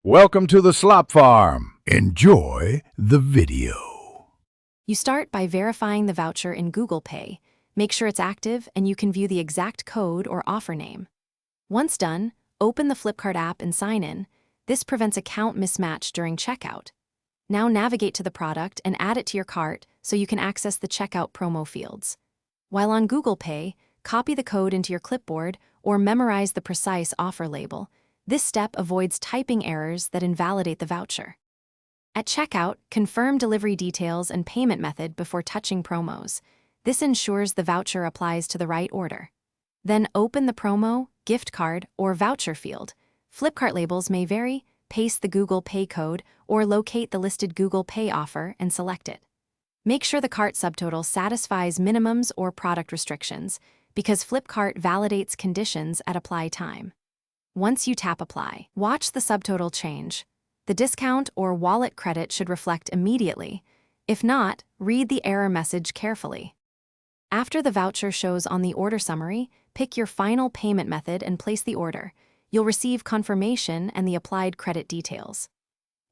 Welcome to the Slop Farm. Enjoy the video. You start by verifying the voucher in Google Pay. Make sure it's active and you can view the exact code or offer name. Once done, open the Flipkart app and sign in. This prevents account mismatch during checkout. Now navigate to the product and add it to your cart so you can access the checkout promo fields. While on Google Pay, copy the code into your clipboard or memorize the precise offer label. This step avoids typing errors that invalidate the voucher. At checkout, confirm delivery details and payment method before touching promos. This ensures the voucher applies to the right order. Then open the promo, gift card, or voucher field. Flipkart labels may vary. Paste the Google Pay code or locate the listed Google Pay offer and select it. Make sure the cart subtotal satisfies minimums or product restrictions, because Flipkart validates conditions at apply time. Once you tap apply, watch the subtotal change. The discount or wallet credit should reflect immediately. If not, read the error message carefully. After the voucher shows on the order summary, pick your final payment method and place the order. You'll receive confirmation and the applied credit details.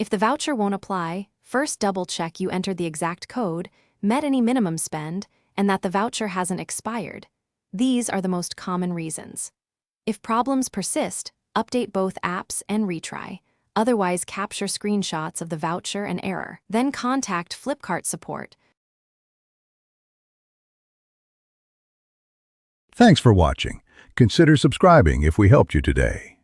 If the voucher won't apply, first double-check you entered the exact code, met any minimum spend, and that the voucher hasn't expired. These are the most common reasons. If problems persist, update both apps and retry. Otherwise, capture screenshots of the voucher and error. Then contact Flipkart support. Thanks for watching. Consider subscribing if we helped you today.